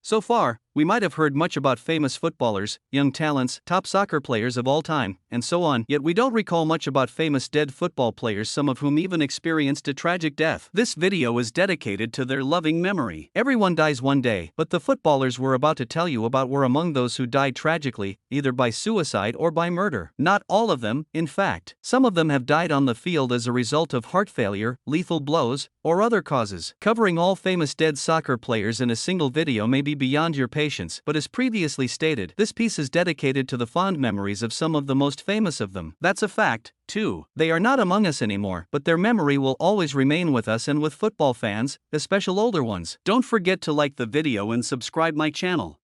So far, we might have heard much about famous footballers, young talents, top soccer players of all time, and so on, yet we don't recall much about famous dead football players, some of whom even experienced a tragic death. This video is dedicated to their loving memory. Everyone dies one day, but the footballers we're about to tell you about were among those who died tragically, either by suicide or by murder. Not all of them, in fact. Some of them have died on the field as a result of heart failure, lethal blows, or other causes. Covering all famous dead soccer players in a single video may be beyond your patience, but as previously stated, this piece is dedicated to the fond memories of some of the most famous of them. That's a fact, too. They are not among us anymore, but their memory will always remain with us and with football fans, especially older ones. Don't forget to like the video and subscribe my channel.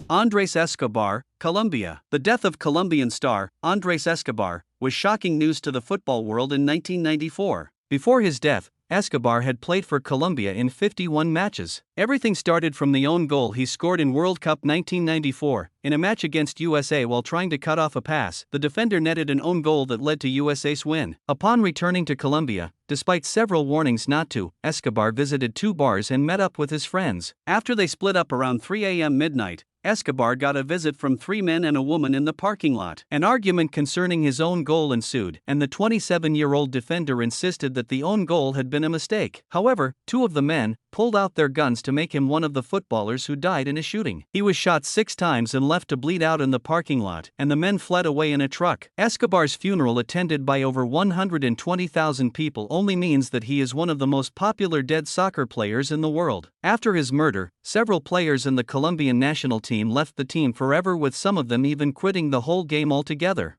Andrés Escobar, Colombia. The death of Colombian star, Andrés Escobar, was shocking news to the football world in 1994. Before his death, Escobar had played for Colombia in 51 matches. Everything started from the own goal he scored in World Cup 1994. In a match against USA while trying to cut off a pass, the defender netted an own goal that led to USA's win. Upon returning to Colombia, despite several warnings not to, Escobar visited 2 bars and met up with his friends. After they split up around 3 a.m. midnight, Escobar got a visit from 3 men and a woman in the parking lot. An argument concerning his own goal ensued, and the 27-year-old defender insisted that the own goal had been a mistake. However, 2 of the men pulled out their guns to make him one of the footballers who died in a shooting. He was shot 6 times and left to bleed out in the parking lot, and the men fled away in a truck. Escobar's funeral, attended by over 120,000 people, only means that he is one of the most popular dead soccer players in the world. After his murder, several players in the Colombian national team left the team forever, with some of them even quitting the whole game altogether.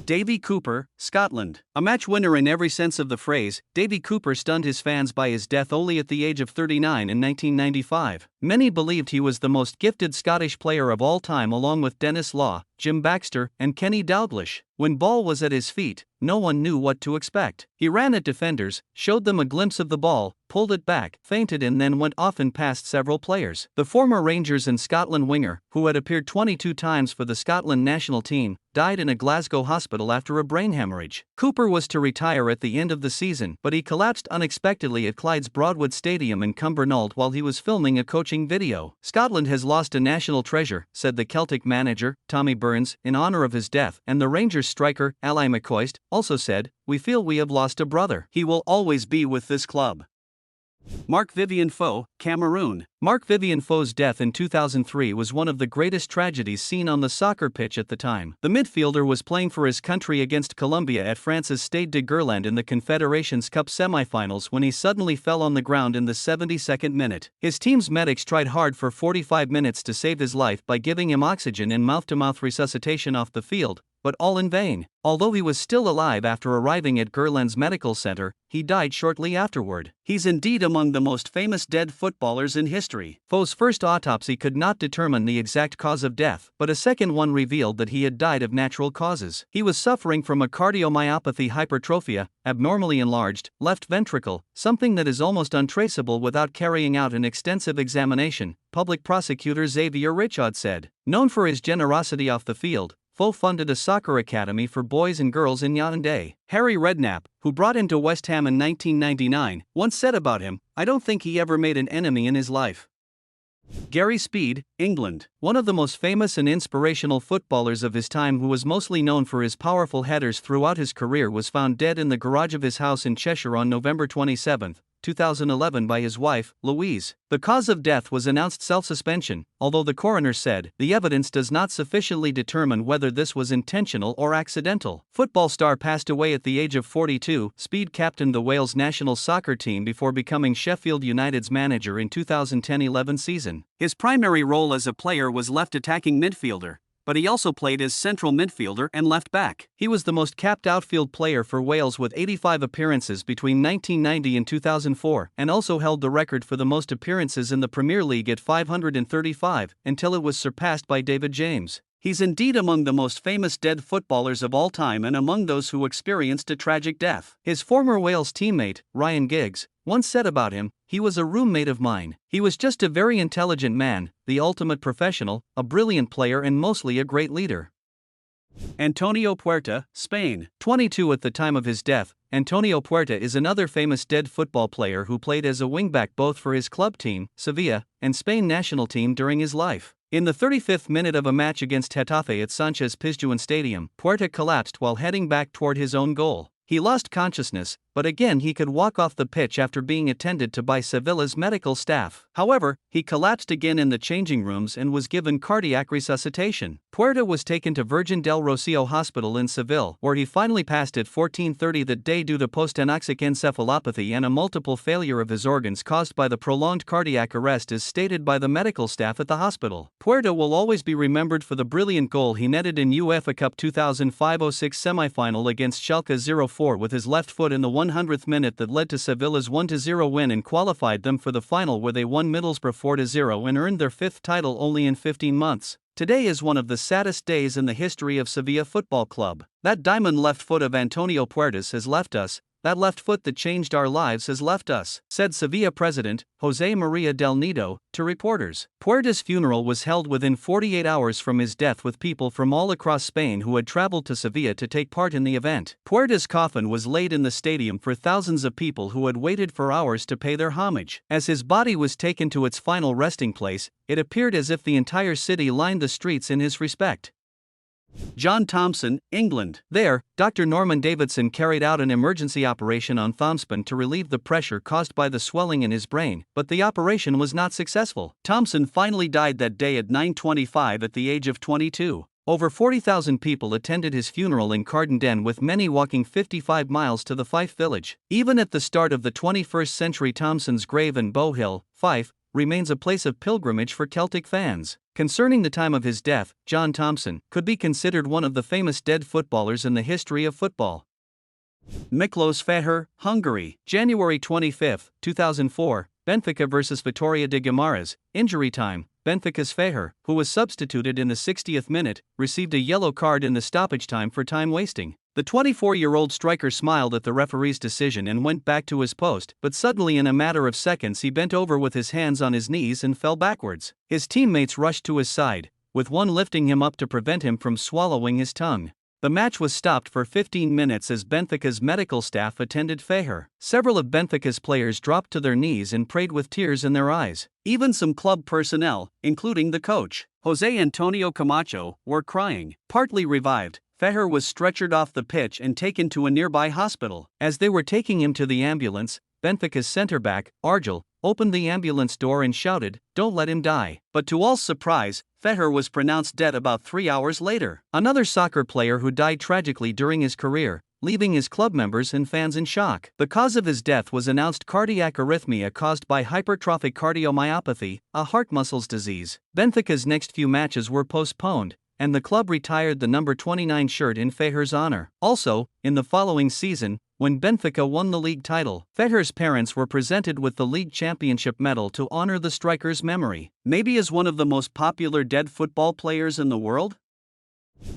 Davy Cooper, Scotland. A match winner in every sense of the phrase, Davy Cooper stunned his fans by his death only at the age of 39 in 1995. Many believed he was the most gifted Scottish player of all time, along with Dennis Law, Jim Baxter, and Kenny Dalglish. When ball was at his feet, no one knew what to expect. He ran at defenders, showed them a glimpse of the ball, pulled it back, feinted, and then went off and past several players. The former Rangers and Scotland winger, who had appeared 22 times for the Scotland national team, died in a Glasgow hospital after a brain hemorrhage. Cooper was to retire at the end of the season, but he collapsed unexpectedly at Clyde's Broadwood Stadium in Cumbernauld while he was filming a coaching video. "Scotland has lost a national treasure," said the Celtic manager, Tommy Burns, in honor of his death, and the Rangers striker, Ally McCoist, also said, "We feel we have lost a brother. He will always be with this club." Marc-Vivien Foé, Cameroon. Marc-Vivien Foé's death in 2003 was one of the greatest tragedies seen on the soccer pitch at the time. The midfielder was playing for his country against Colombia at France's Stade de Gerland in the Confederations Cup semifinals when he suddenly fell on the ground in the 72nd minute. His team's medics tried hard for 45 minutes to save his life by giving him oxygen and mouth-to-mouth resuscitation off the field, but all in vain. Although he was still alive after arriving at Gerland's medical center, he died shortly afterward. He's indeed among the most famous dead footballers in history. Foé's first autopsy could not determine the exact cause of death, but a second one revealed that he had died of natural causes. He was suffering from a cardiomyopathy, hypertrophia, abnormally enlarged left ventricle, something that is almost untraceable without carrying out an extensive examination, public prosecutor Xavier Richaud said. Known for his generosity off the field, Foé funded a soccer academy for boys and girls in Yaoundé. Harry Redknapp, who brought him to West Ham in 1999, once said about him, "I don't think he ever made an enemy in his life." Gary Speed, England. One of the most famous and inspirational footballers of his time, who was mostly known for his powerful headers throughout his career, was found dead in the garage of his house in Cheshire on November 27, 2011 by his wife, Louise. The cause of death was announced self-suspension, although the coroner said the evidence does not sufficiently determine whether this was intentional or accidental. Football star passed away at the age of 42. Speed captained the Wales national soccer team before becoming Sheffield United's manager in 2010-11 season. His primary role as a player was left attacking midfielder, but he also played as central midfielder and left back. He was the most capped outfield player for Wales with 85 appearances between 1990 and 2004, and also held the record for the most appearances in the Premier League at 535, until it was surpassed by David James. He's indeed among the most famous dead footballers of all time and among those who experienced a tragic death. His former Wales teammate, Ryan Giggs, once said about him, "He was a roommate of mine. He was just a very intelligent man, the ultimate professional, a brilliant player and mostly a great leader." Antonio Puerta, Spain. 22 at the time of his death, Antonio Puerta is another famous dead football player who played as a wingback both for his club team, Sevilla, and Spain national team during his life. In the 35th minute of a match against Getafe at Sánchez Pizjuan Stadium, Puerta collapsed while heading back toward his own goal. He lost consciousness, but again he could walk off the pitch after being attended to by Sevilla's medical staff. However, he collapsed again in the changing rooms and was given cardiac resuscitation. Puerta was taken to Virgen del Rocío Hospital in Seville, where he finally passed at 14:30 that day due to post-anoxic encephalopathy and a multiple failure of his organs caused by the prolonged cardiac arrest, as stated by the medical staff at the hospital. Puerta will always be remembered for the brilliant goal he netted in UEFA Cup 2005-06 semi-final against Schalke 04 with his left foot in the 100th minute that led to Sevilla's 1-0 win and qualified them for the final, where they won Middlesbrough 4-0 and earned their 5th title only in 15 months. Today is one of the saddest days in the history of Sevilla Football Club. That diamond left foot of Antonio Puertas has left us. That left foot that changed our lives has left us, said Sevilla president José María del Nido to reporters. Puertas' funeral was held within 48 hours from his death, with people from all across Spain who had traveled to Sevilla to take part in the event. Puertas' coffin was laid in the stadium for thousands of people who had waited for hours to pay their homage. As his body was taken to its final resting place, it appeared as if the entire city lined the streets in his respect. John Thomson, England. There, Dr. Norman Davidson carried out an emergency operation on Thomson to relieve the pressure caused by the swelling in his brain, but the operation was not successful. Thomson finally died that day at 9:25 at the age of 22. Over 40,000 people attended his funeral in Cardenden, with many walking 55 miles to the Fife village. Even at the start of the 21st century, Thomson's grave in Bow Hill, Fife, remains a place of pilgrimage for Celtic fans. Concerning the time of his death, John Thomson could be considered one of the famous dead footballers in the history of football. Miklos Feher, Hungary. January 25, 2004, Benfica vs Vitória de Guimarães. Injury time. Benfica's Feher, who was substituted in the 60th minute, received a yellow card in the stoppage time for time wasting. The 24-year-old striker smiled at the referee's decision and went back to his post, but suddenly in a matter of seconds he bent over with his hands on his knees and fell backwards. His teammates rushed to his side, with one lifting him up to prevent him from swallowing his tongue. The match was stopped for 15 minutes as Benfica's medical staff attended Feher. Several of Benfica's players dropped to their knees and prayed with tears in their eyes. Even some club personnel, including the coach, José Antonio Camacho, were crying. Partly revived, Feher was stretchered off the pitch and taken to a nearby hospital. As they were taking him to the ambulance, Benfica's centre-back, Argel, opened the ambulance door and shouted, "Don't let him die." But to all surprise, Feher was pronounced dead about 3 hours later. Another soccer player who died tragically during his career, leaving his club members and fans in shock. The cause of his death was announced cardiac arrhythmia caused by hypertrophic cardiomyopathy, a heart muscles disease. Benfica's next few matches were postponed, and the club retired the number 29 shirt in Feher's honor. Also, in the following season, when Benfica won the league title, Feher's parents were presented with the league championship medal to honor the striker's memory. Maybe as one of the most popular dead football players in the world?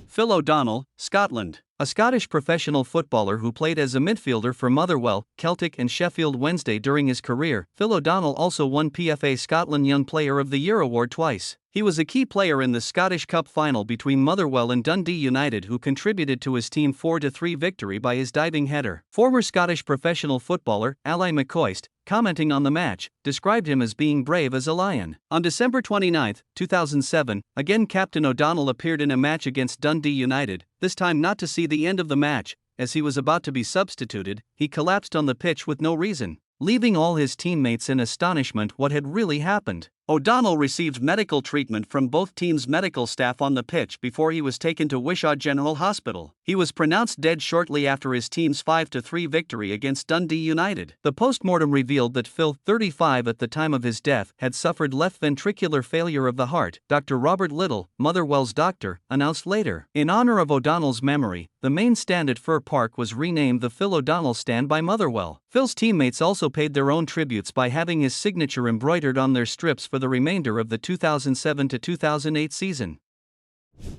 Phil O'Donnell, Scotland. A Scottish professional footballer who played as a midfielder for Motherwell, Celtic and Sheffield Wednesday during his career, Phil O'Donnell also won PFA Scotland Young Player of the Year award twice. He was a key player in the Scottish Cup final between Motherwell and Dundee United, who contributed to his team 4-3 victory by his diving header. Former Scottish professional footballer Ally McCoist, commenting on the match, described him as being brave as a lion. On December 29, 2007, again Captain O'Donnell appeared in a match against Dundee United, this time not to see the end of the match. As he was about to be substituted, he collapsed on the pitch with no reason, leaving all his teammates in astonishment what had really happened. O'Donnell received medical treatment from both teams' medical staff on the pitch before he was taken to Wishaw General Hospital. He was pronounced dead shortly after his team's 5-3 victory against Dundee United. The post-mortem revealed that Phil, 35 at the time of his death, had suffered left ventricular failure of the heart. Dr. Robert Little, Motherwell's doctor, announced later. In honor of O'Donnell's memory, the main stand at Fir Park was renamed the Phil O'Donnell Stand by Motherwell. Phil's teammates also paid their own tributes by having his signature embroidered on their strips for the remainder of the 2007-2008 season.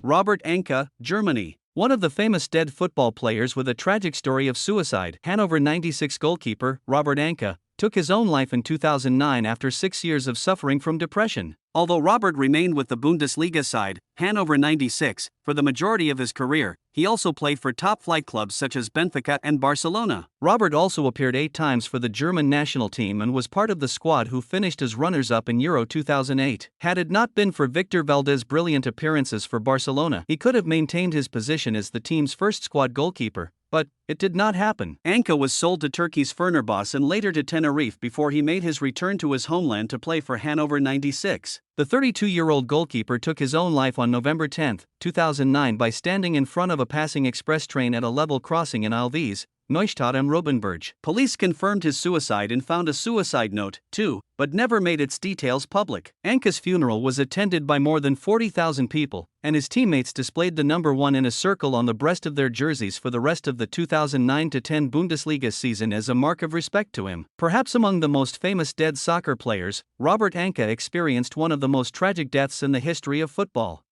Robert Enke, Germany. One of the famous dead football players with a tragic story of suicide, Hannover 96 goalkeeper Robert Enke, took his own life in 2009 after 6 years of suffering from depression. Although Robert remained with the Bundesliga side, Hannover 96, for the majority of his career, he also played for top-flight clubs such as Benfica and Barcelona. Robert also appeared 8 times for the German national team and was part of the squad who finished as runners-up in Euro 2008. Had it not been for Victor Valdez's brilliant appearances for Barcelona, he could have maintained his position as the team's first squad goalkeeper. But it did not happen. Anka was sold to Turkey's Fenerbahçe and later to Tenerife before he made his return to his homeland to play for Hannover 96. The 32-year-old goalkeeper took his own life on November 10, 2009 by standing in front of a passing express train at a level crossing in Alves, Neustadt am Robenberg. Police confirmed his suicide and found a suicide note, too, but never made its details public. Anka's funeral was attended by more than 40,000 people, and his teammates displayed the number 1 in a circle on the breast of their jerseys for the rest of the 2009-10 Bundesliga season as a mark of respect to him. Perhaps among the most famous dead soccer players, Robert Anka experienced one of the most tragic deaths in the history of football.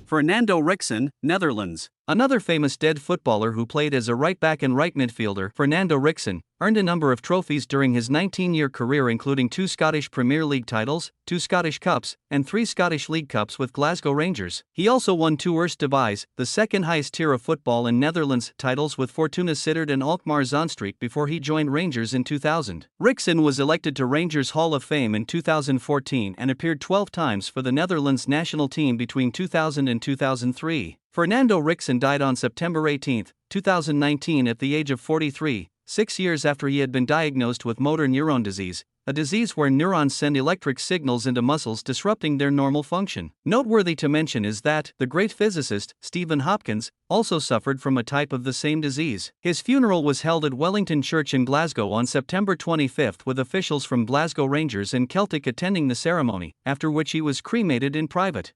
Fernando Ricksen, Netherlands. Another famous dead footballer who played as a right-back and right midfielder, Fernando Ricksen, earned a number of trophies during his 19-year career, including 2 Scottish Premier League titles, 2 Scottish Cups, and 3 Scottish League Cups with Glasgow Rangers. He also won 2 Eerste Divisie, the second highest tier of football in Netherlands, titles with Fortuna Sittard and Alkmaar Zaanstreek before he joined Rangers in 2000. Ricksen was elected to Rangers Hall of Fame in 2014 and appeared 12 times for the Netherlands national team between 2000 and 2003. Fernando Ricksen died on September 18, 2019 at the age of 43, 6 years after he had been diagnosed with motor neuron disease, a disease where neurons send electric signals into muscles disrupting their normal function. Noteworthy to mention is that the great physicist, Stephen Hopkins, also suffered from a type of the same disease. His funeral was held at Wellington Church in Glasgow on September 25 with officials from Glasgow Rangers and Celtic attending the ceremony, after which he was cremated in private.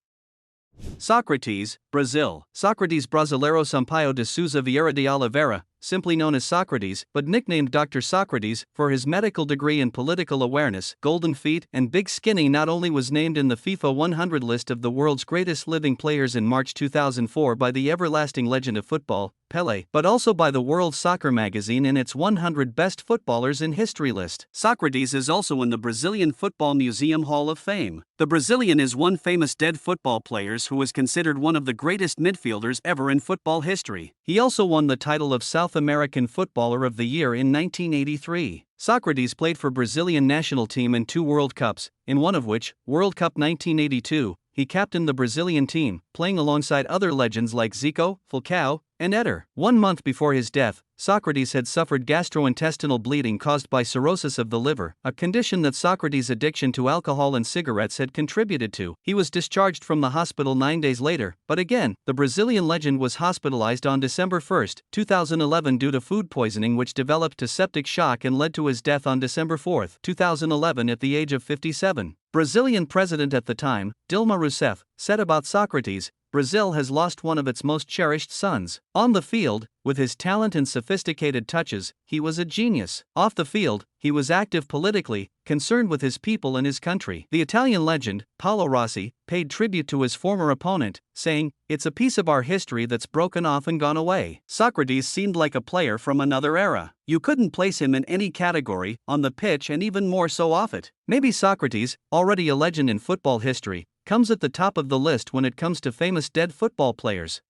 Socrates, Brazil. Socrates Brasileiro Sampaio de Souza Vieira de Oliveira, simply known as Socrates, but nicknamed Dr. Socrates for his medical degree and political awareness, golden feet, and big skinny, not only was named in the FIFA 100 list of the world's greatest living players in March 2004 by the everlasting legend of football, Pele, but also by the World Soccer magazine in its 100 best footballers in history list. Socrates is also in the Brazilian Football Museum Hall of Fame. The Brazilian is one famous dead football player who was considered one of the greatest midfielders ever in football history. He also won the title of South American Footballer of the Year in 1983. Socrates played for Brazilian national team in 2 World Cups, in one of which, World Cup 1982, he captained the Brazilian team, playing alongside other legends like Zico, Falcao, and Eder. 1 month before his death, Socrates had suffered gastrointestinal bleeding caused by cirrhosis of the liver, a condition that Socrates' addiction to alcohol and cigarettes had contributed to. He was discharged from the hospital 9 days later, but again, the Brazilian legend was hospitalized on December 1, 2011 due to food poisoning which developed to septic shock and led to his death on December 4, 2011 at the age of 57. Brazilian president at the time, Dilma Rousseff, said about Socrates, "Brazil has lost one of its most cherished sons." On the field, with his talent and sophisticated touches, he was a genius. Off the field, he was active politically, concerned with his people and his country. The Italian legend, Paolo Rossi, paid tribute to his former opponent, saying, "It's a piece of our history that's broken off and gone away." Socrates seemed like a player from another era. You couldn't place him in any category, on the pitch and even more so off it. Maybe Socrates, already a legend in football history, comes at the top of the list when it comes to famous dead football players.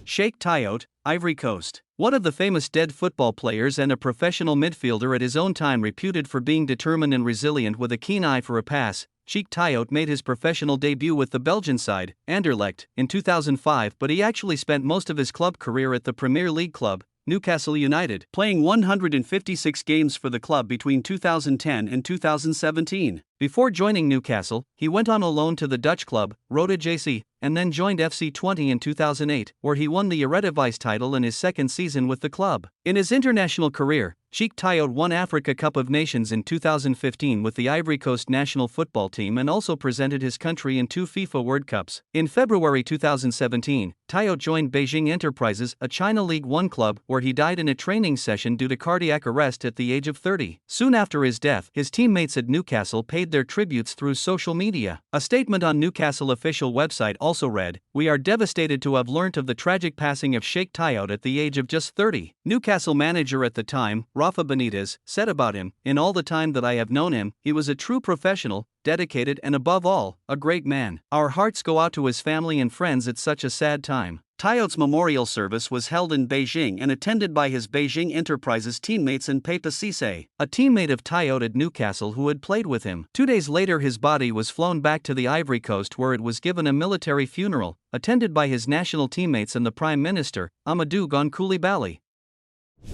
Cheikh Tayot, Ivory Coast. One of the famous dead football players and a professional midfielder at his own time, reputed for being determined and resilient with a keen eye for a pass, Cheikh Tayot made his professional debut with the Belgian side, Anderlecht, in 2005, but he actually spent most of his club career at the Premier League club, Newcastle United, playing 156 games for the club between 2010 and 2017. Before joining Newcastle, he went on a loan to the Dutch club, Roda JC, and then joined FC 20 in 2008, where he won the Eredivisie title in his second season with the club. In his international career, Cheikh Tayot won Africa Cup of Nations in 2015 with the Ivory Coast national football team and also presented his country in 2 FIFA World Cups. In February 2017, Tayot joined Beijing Enterprises, a China League One club, where he died in a training session due to cardiac arrest at the age of 30. Soon after his death, his teammates at Newcastle paid their tributes through social media. A statement on Newcastle official website also read, "We are devastated to have learnt of the tragic passing of Sheikh Tayout at the age of just 30. Newcastle manager at the time, Rafa Benitez, said about him, "In all the time that I have known him, he was a true professional, dedicated and above all, a great man. Our hearts go out to his family and friends at such a sad time." Tayout's memorial service was held in Beijing and attended by his Beijing Enterprises teammates and Pepe Cisse, a teammate of Tayout at Newcastle who had played with him. 2 days later his body was flown back to the Ivory Coast where it was given a military funeral, attended by his national teammates and the Prime Minister, Amadou Gon Coulibaly.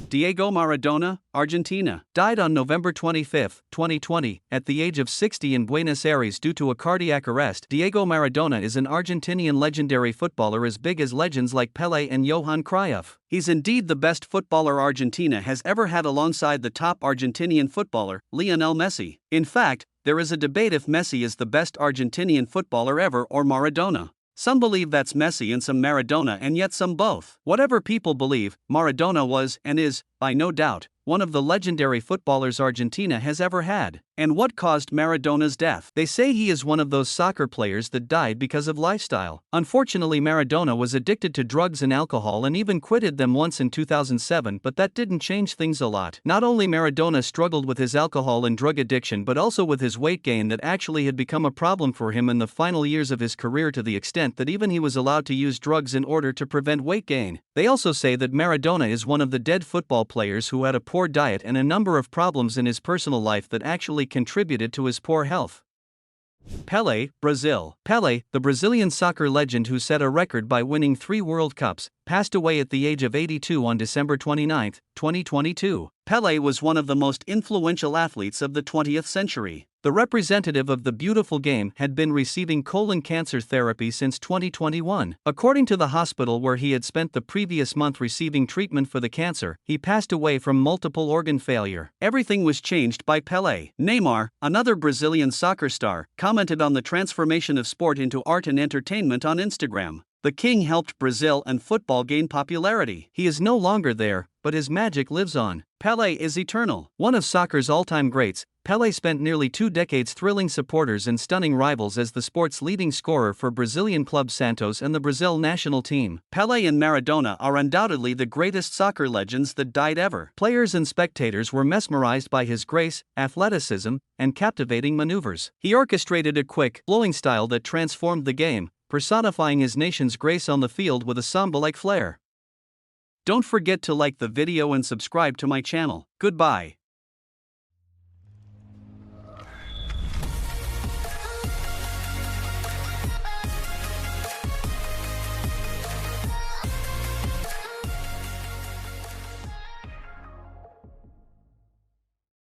Diego Maradona, Argentina, died on November 25, 2020, at the age of 60 in Buenos Aires due to a cardiac arrest. Diego Maradona is an Argentinian legendary footballer as big as legends like Pele and Johan Cruyff. He's indeed the best footballer Argentina has ever had alongside the top Argentinian footballer, Lionel Messi. In fact, there is a debate if Messi is the best Argentinian footballer ever or Maradona. Some believe that's Messi and some Maradona and yet some both. Whatever people believe, Maradona was and is, by no doubt, one of the legendary footballers Argentina has ever had. And what caused Maradona's death? They say he is one of those soccer players that died because of lifestyle. Unfortunately, Maradona was addicted to drugs and alcohol and even quitted them once in 2007, but that didn't change things a lot. Not only Maradona struggled with his alcohol and drug addiction but also with his weight gain that actually had become a problem for him in the final years of his career to the extent that even he was allowed to use drugs in order to prevent weight gain. They also say that Maradona is one of the dead football players who had a poor diet and a number of problems in his personal life that actually contributed to his poor health. Pele, Brazil. Pele, the Brazilian soccer legend who set a record by winning 3 World Cups, passed away at the age of 82 on December 29, 2022. Pele was one of the most influential athletes of the 20th century. The representative of the beautiful game had been receiving colon cancer therapy since 2021. According to the hospital where he had spent the previous month receiving treatment for the cancer, he passed away from multiple organ failure. Everything was changed by Pele. Neymar, another Brazilian soccer star, commented on the transformation of sport into art and entertainment on Instagram. The king helped Brazil and football gain popularity. He is no longer there, but his magic lives on. Pele is eternal. One of soccer's all-time greats, Pele spent nearly 2 decades thrilling supporters and stunning rivals as the sport's leading scorer for Brazilian club Santos and the Brazil national team. Pele and Maradona are undoubtedly the greatest soccer legends that died ever. Players and spectators were mesmerized by his grace, athleticism, and captivating maneuvers. He orchestrated a quick, flowing style that transformed the game, personifying his nation's grace on the field with a Samba-like flair. Don't forget to like the video and subscribe to my channel. Goodbye.